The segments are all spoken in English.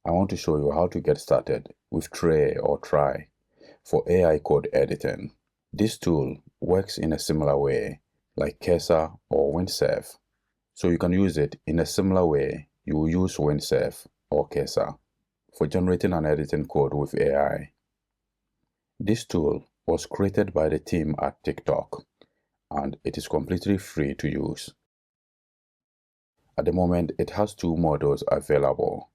I want to show you how to get started with Trae or Try for AI code editing. This tool works in a similar way like Cursor or Windsurf, so you can use it in a similar way you will use Windsurf or Cursor for generating and editing code with AI. This tool was created by the team at TikTok, and it is completely free to use. At the moment, it has two models available,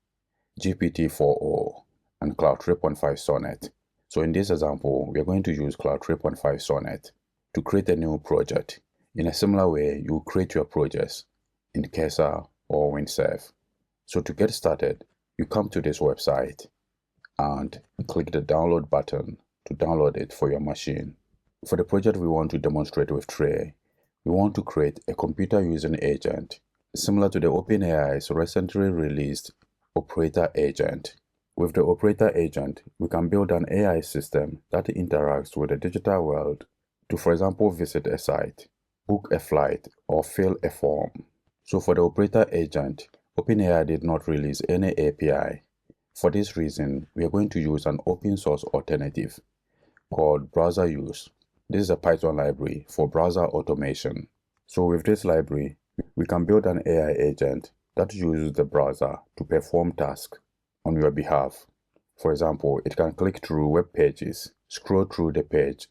GPT-4o and Cloud 3.5 Sonnet. So in this example, we are going to use Cloud 3.5 Sonnet to create a new project. In a similar way, you create your projects in Cursor or Windsurf. So to get started, you come to this website and click the download button to download it for your machine. For the project we want to demonstrate with Trae, we want to create a computer using agent similar to the OpenAI's recently released operator agent. With the operator agent, we can build an AI system that interacts with the digital world to, for example, visit a site, book a flight, or fill a form. So for the operator agent, OpenAI did not release any API. For this reason, we are going to use an open source alternative called Browser Use. This is a Python library for browser automation. So with this library, we can build an AI agent that uses the browser to perform tasks on your behalf. For example, it can click through web pages, scroll through the page,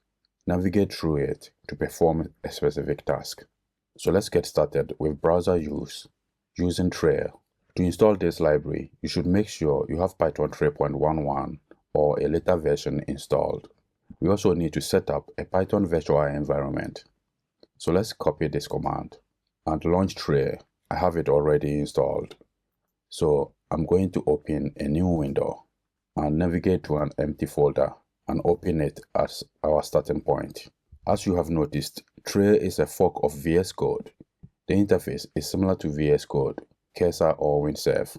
navigate through it to perform a specific task. So let's get started with Browser Use using Trae. To install this library, you should make sure you have Python 3.11 or a later version installed. We also need to set up a Python virtual environment. So let's copy this command and launch Trae. I have it already installed. So I'm going to open a new window and navigate to an empty folder and open it as our starting point. As you have noticed, Trae is a fork of VS Code. The interface is similar to VS Code, Cursor or Windsurf.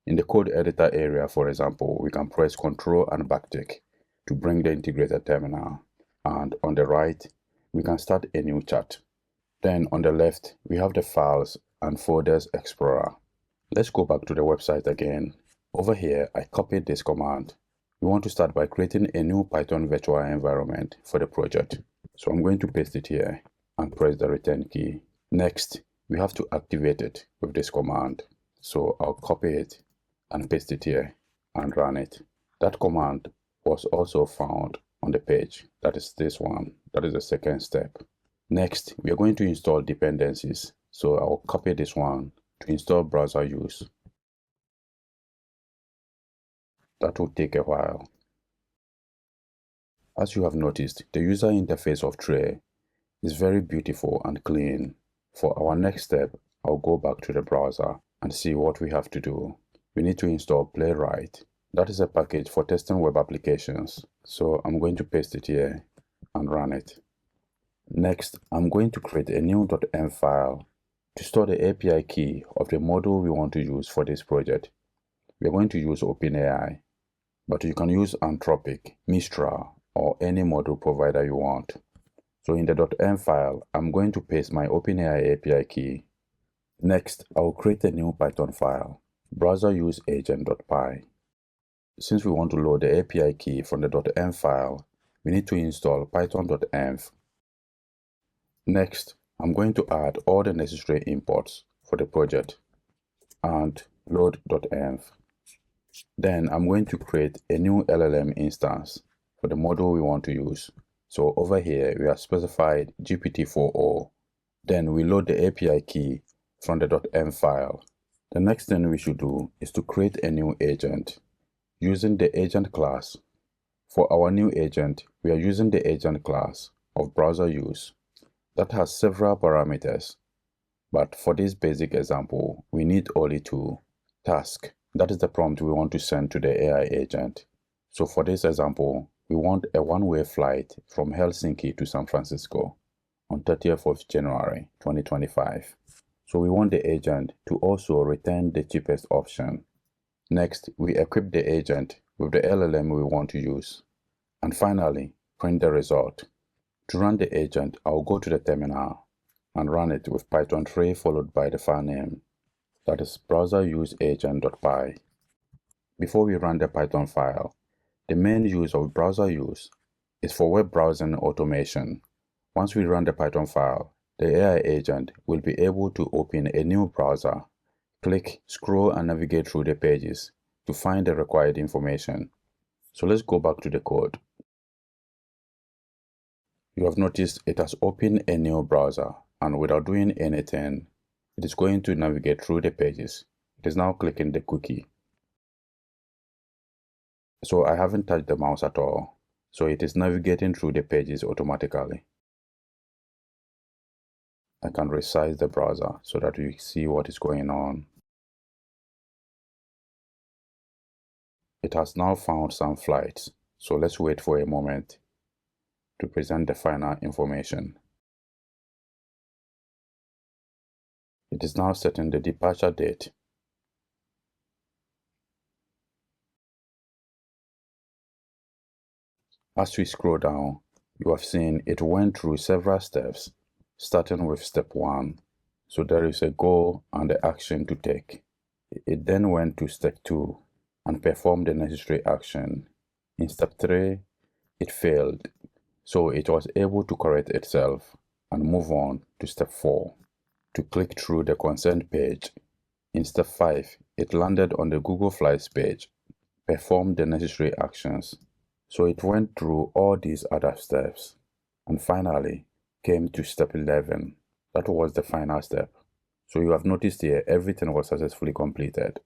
In the code editor area, for example, we can press Ctrl and backtick to bring the integrated terminal. And on the right, we can start a new chat. Then on the left, we have the Files and Folders Explorer. Let's go back to the website again. Over here, I copied this command. We want to start by creating a new Python virtual environment for the project. So I'm going to paste it here and press the return key. Next, we have to activate it with this command. So I'll copy it and paste it here and run it. That command was also found on the page. That is this one. That is the second step. Next, we are going to install dependencies. So I'll copy this one to install Browser Use. That will take a while. As you have noticed, the user interface of Trae is very beautiful and clean. For our next step, I'll go back to the browser and see what we have to do. We need to install Playwright. That is a package for testing web applications. So I'm going to paste it here and run it. Next, I'm going to create a new .env file to store the API key of the module we want to use for this project. We are going to use OpenAI, but you can use Anthropic, Mistral, or any module provider you want. So in the .env file, I'm going to paste my OpenAI API key. Next, I'll create a new Python file, browseruseagent.py. Since we want to load the API key from the .env file, we need to install python.env. Next, I'm going to add all the necessary imports for the project and load.env. Then I'm going to create a new LLM instance for the module we want to use. So over here, we have specified GPT-4o. Then we load the API key from the .env file. The next thing we should do is to create a new agent using the agent class. For our new agent, we are using the agent class of Browser Use that has several parameters. But for this basic example, we need only two. Task, that is the prompt we want to send to the AI agent. So for this example, we want a one-way flight from Helsinki to San Francisco on 30th of January 2025. So we want the agent to also return the cheapest option. Next, we equip the agent with the LLM we want to use. And finally, print the result. To run the agent, I'll go to the terminal and run it with Python 3 followed by the file name. That is browseruseagent.py. Before we run the Python file, the main use of browser use is for web browsing automation. Once we run the Python file, the AI agent will be able to open a new browser, click, scroll, and navigate through the pages to find the required information. So let's go back to the code. You have noticed it has opened a new browser, and without doing anything, it is going to navigate through the pages. It is now clicking the cookie. So I haven't touched the mouse at all, so it is navigating through the pages automatically. I can resize the browser so that you see what is going on. It has now found some flights, so let's wait for a moment to present the final information. It is now setting the departure date. As we scroll down, you have seen it went through several steps, starting with step 1. So there is a goal and the action to take. It then went to step 2 and performed the necessary action. In step 3, it failed, so it was able to correct itself and move on to step 4 to click through the consent page. In step 5, it landed on the Google Flights page, performed the necessary actions. So it went through all these other steps and finally came to step 11. That was the final step. So you have noticed here everything was successfully completed.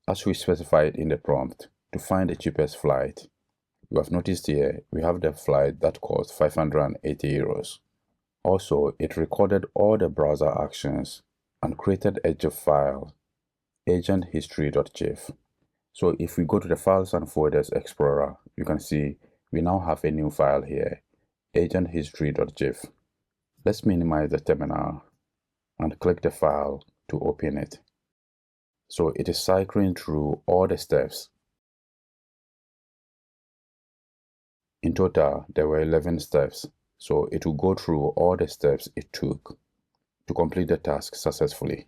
As we specified in the prompt, to find the cheapest flight, you have noticed here we have the flight that cost 580 euros. Also, it recorded all the browser actions and created a GIF file, agenthistory.gif. So if we go to the Files and Folders Explorer, you can see we now have a new file here, agenthistory.gif. Let's minimize the terminal and click the file to open it. So it is cycling through all the steps. In total, there were 11 steps, so it will go through all the steps it took to complete the task successfully.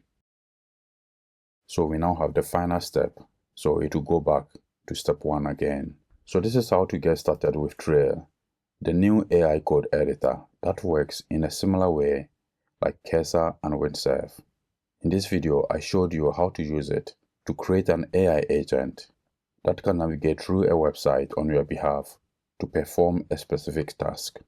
So we now have the final step, so it will go back to step 1 again. So this is how to get started with Trae, the new AI code editor that works in a similar way like Cursor and Windsurf. In this video, I showed you how to use it to create an AI agent that can navigate through a website on your behalf to perform a specific task.